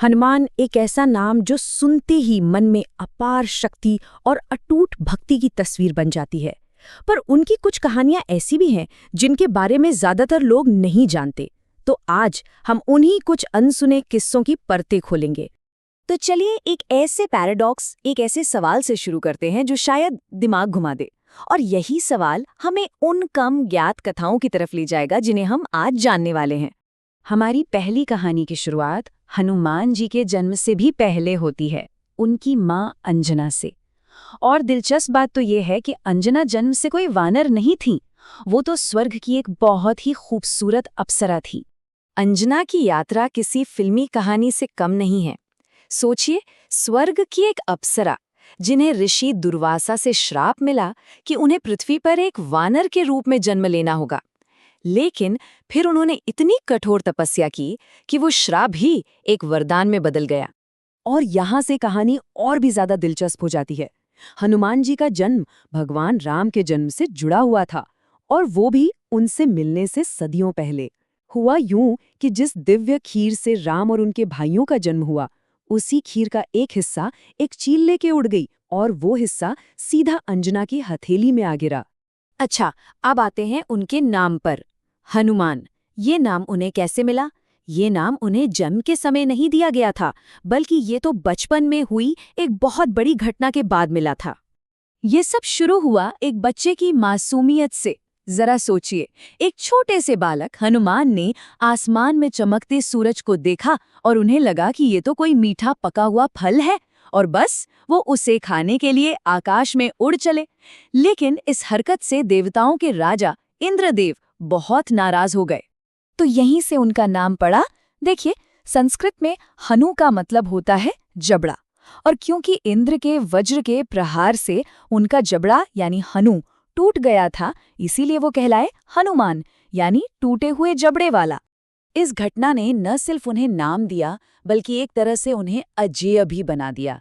हनुमान एक ऐसा नाम जो सुनते ही मन में अपार शक्ति और अटूट भक्ति की तस्वीर बन जाती है। पर उनकी कुछ कहानियां ऐसी भी हैं जिनके बारे में ज्यादातर लोग नहीं जानते। तो आज हम उन्हीं कुछ अनसुने किस्सों की परतें खोलेंगे। तो चलिए एक ऐसे पैराडॉक्स, एक ऐसे सवाल से शुरू करते हैं जो शायद दिमाग घुमा दे। और यही सवाल हमें उन कम ज्ञात कथाओं की तरफ ले जाएगा जिन्हें हम आज जानने वाले हैं। हमारी पहली कहानी की शुरुआत हनुमान जी के जन्म से भी पहले होती है, उनकी माँ अंजना से। और दिलचस्प बात तो ये है कि अंजना जन्म से कोई वानर नहीं थी, वो तो स्वर्ग की एक बहुत ही खूबसूरत अप्सरा थी। अंजना की यात्रा किसी फिल्मी कहानी से कम नहीं है। सोचिए, स्वर्ग की एक अप्सरा जिन्हें ऋषि दुर्वासा से श्राप मिला कि उन्हें पृथ्वी पर एक वानर के रूप में जन्म लेना होगा। लेकिन फिर उन्होंने इतनी कठोर तपस्या की कि वो श्राप ही एक वरदान में बदल गया। और यहाँ से कहानी और भी ज्यादा दिलचस्प हो जाती है। हनुमान जी का जन्म भगवान राम के जन्म से जुड़ा हुआ था, और वो भी उनसे मिलने से सदियों पहले। हुआ यूं कि जिस दिव्य खीर से राम और उनके भाइयों का जन्म हुआ, उसी खीर का एक हिस्सा एक चील लेके उड़ गई और वो हिस्सा सीधा अंजना की हथेली में आ गिरा। अच्छा, अब आते हैं उनके नाम पर। हनुमान, ये नाम उन्हें कैसे मिला? ये नाम उन्हें जन्म के समय नहीं दिया गया था, बल्कि ये तो बचपन में हुई एक बहुत बड़ी घटना के बाद मिला था। ये सब शुरू हुआ एक बच्चे की मासूमियत से। जरा सोचिए, एक छोटे से बालक हनुमान ने आसमान में चमकते सूरज को देखा और उन्हें लगा कि ये तो कोई मीठा पका हुआ फल है, और बस वो उसे खाने के लिए आकाश में उड़ चले। लेकिन इस हरकत से देवताओं के राजा इंद्रदेव बहुत नाराज हो गए। तो यहीं से उनका नाम पड़ा। देखिए, संस्कृत में हनु का मतलब होता है जबड़ा, और क्योंकि इंद्र के वज्र के प्रहार से उनका जबड़ा यानी हनु टूट गया था, इसीलिए वो कहलाए हनुमान, यानी टूटे हुए जबड़े वाला। इस घटना ने न सिर्फ उन्हें नाम दिया, बल्कि एक तरह से उन्हें अजेय भी बना दिया।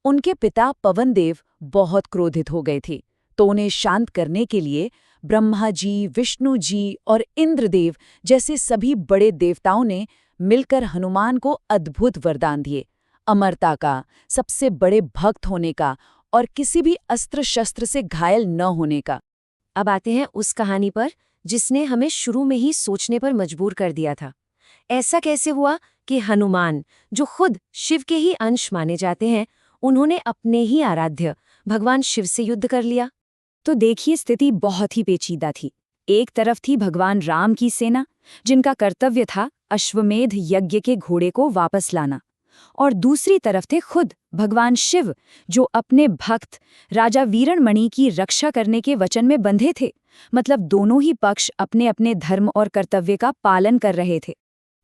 उनके पिता पवनदेव बहुत क्रोधित हो गए थे, तो उन्हें शांत करने के लिए ब्रह्मा जी, विष्णु जी और इंद्रदेव जैसे सभी बड़े देवताओं ने मिलकर हनुमान को अद्भुत वरदान दिए। अमरता का, सबसे बड़े भक्त होने का और किसी भी अस्त्र शस्त्र से घायल न होने का। अब आते हैं उस कहानी पर जिसने हमें शुरू में ही सोचने पर मजबूर कर दिया था। ऐसा कैसे हुआ कि हनुमान, जो खुद शिव के ही अंश माने जाते हैं, उन्होंने अपने ही आराध्य भगवान शिव से युद्ध कर लिया? तो देखिए, स्थिति बहुत ही पेचीदा थी। एक तरफ थी भगवान राम की सेना, जिनका कर्तव्य था अश्वमेध यज्ञ के घोड़े को वापस लाना, और दूसरी तरफ थे खुद भगवान शिव, जो अपने भक्त राजा वीरणमणि की रक्षा करने के वचन में बंधे थे। मतलब दोनों ही पक्ष अपने अपने धर्म और कर्तव्य का पालन कर रहे थे।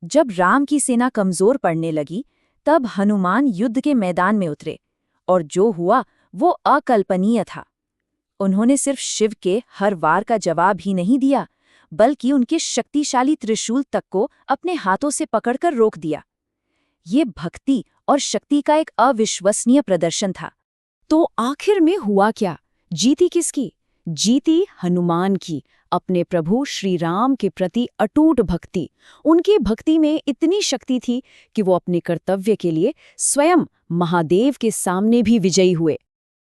जब राम की सेना कमजोर पड़ने लगी, तब हनुमान युद्ध के मैदान में उतरे, और जो हुआ वो अकल्पनीय था। उन्होंने सिर्फ शिव के हर वार का जवाब ही नहीं दिया, बल्कि उनके शक्तिशाली त्रिशूल तक को अपने हाथों से पकड़कर रोक दिया। ये भक्ति और शक्ति का एक अविश्वसनीय प्रदर्शन था। तो आखिर में हुआ क्या? जीती किसकी? जीती हनुमान की, अपने प्रभु श्री राम के प्रति अटूट भक्ति। उनकी भक्ति में इतनी शक्ति थी कि वो अपने कर्तव्य के लिए स्वयं महादेव के सामने भी विजयी हुए।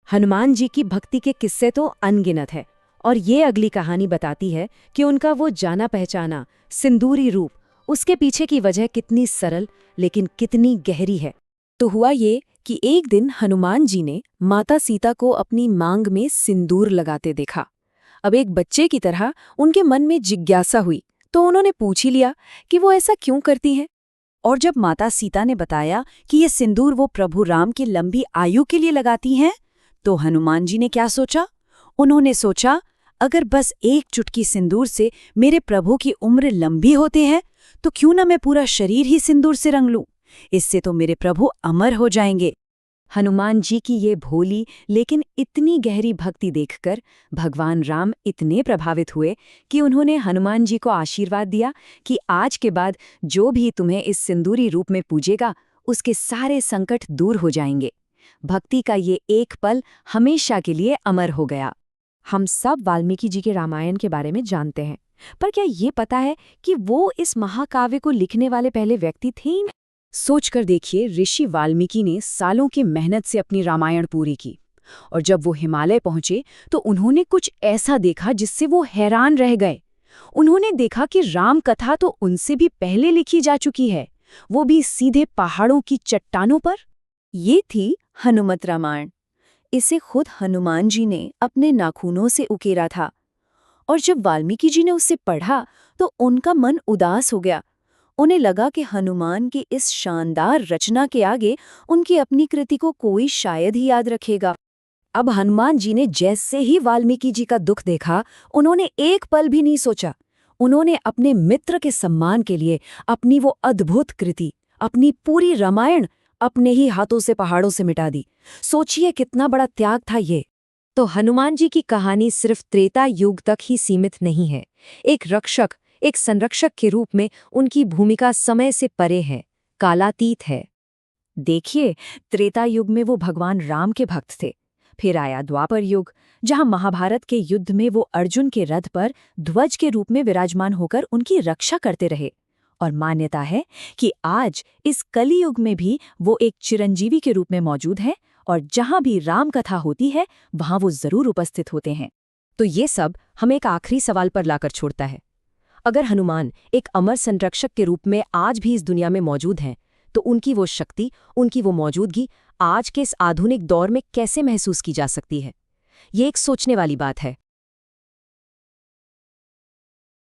हनुमान जी की भक्ति के किस्से तो अनगिनत है, और ये अगली कहानी बताती है कि उनका वो जाना पहचाना सिंदूरी रूप, उसके पीछे की वजह कितनी सरल लेकिन कितनी गहरी है। तो हुआ ये कि एक दिन हनुमान जी ने माता सीता को अपनी मांग में सिंदूर लगाते देखा। अब एक बच्चे की तरह उनके मन में जिज्ञासा हुई, तो उन्होंने पूछ ही लिया कि वो ऐसा क्यों करती हैं। और जब माता सीता ने बताया कि ये सिंदूर वो प्रभु राम की लंबी आयु के लिए लगाती हैं, तो हनुमान जी ने क्या सोचा? उन्होंने सोचा, अगर बस एक चुटकी सिंदूर से मेरे प्रभु की उम्र लंबी होते हैं, तो क्यों ना मैं पूरा शरीर ही सिंदूर से रंग लूं। इससे तो मेरे प्रभु अमर हो जाएंगे। हनुमान जी की ये भोली लेकिन इतनी गहरी भक्ति देखकर भगवान राम इतने प्रभावित हुए कि उन्होंने हनुमान जी को आशीर्वाद दिया कि आज के बाद जो भी तुम्हें इस सिंदूरी रूप में पूजेगा, उसके सारे संकट दूर हो जाएंगे। भक्ति का ये एक पल हमेशा के लिए अमर हो गया। हम सब वाल्मीकि जी के रामायण के बारे में जानते हैं, पर क्या ये पता है कि वो इस महाकाव्य को लिखने वाले पहले व्यक्ति थे? सोचकर देखिए, ऋषि वाल्मीकि ने सालों की मेहनत से अपनी रामायण पूरी की, और जब वो हिमालय पहुंचे तो उन्होंने कुछ ऐसा देखा जिससे वो हैरान रह गए। उन्होंने देखा कि राम कथा तो उनसे भी पहले लिखी जा चुकी है, वो भी सीधे पहाड़ों की चट्टानों पर। ये थी हनुमत रामायण। इसे खुद हनुमान जी ने अपने नाखूनों से उकेरा था। और जब वाल्मीकि जी ने उसे पढ़ा तो उनका मन उदास हो गया। उन्हें लगा कि हनुमान की इस शानदार रचना के आगे उनकी अपनी कृति को कोई शायद ही याद रखेगा। अब हनुमान जी ने जैसे ही वाल्मीकि जी का दुख देखा, उन्होंने एक पल भी नहीं सोचा। उन्होंने अपने मित्र के सम्मान के लिए अपनी वो अद्भुत कृति, अपनी पूरी रामायण अपने ही हाथों से पहाड़ों से मिटा दी। सोचिए कितना बड़ा त्याग था ये। तो हनुमान जी की कहानी सिर्फ त्रेता युग तक ही सीमित नहीं है। एक रक्षक, एक संरक्षक के रूप में उनकी भूमिका समय से परे है, कालातीत है। देखिए, त्रेता युग में वो भगवान राम के भक्त थे। फिर आया द्वापर युग, जहां महाभारत के युद्ध में वो अर्जुन के रथ पर ध्वज के रूप में विराजमान होकर उनकी रक्षा करते रहे। और मान्यता है कि आज इस कली युग में भी वो एक चिरंजीवी के रूप में मौजूद है, और जहां भी राम कथा होती है वहां वो जरूर उपस्थित होते हैं। तो ये सब हमें एक आखिरी सवाल पर लाकर छोड़ता है। अगर हनुमान एक अमर संरक्षक के रूप में आज भी इस दुनिया में मौजूद हैं, तो उनकी वो शक्ति, उनकी वो मौजूदगी आज के इस आधुनिक दौर में कैसे महसूस की जा सकती है? ये एक सोचने वाली बात है।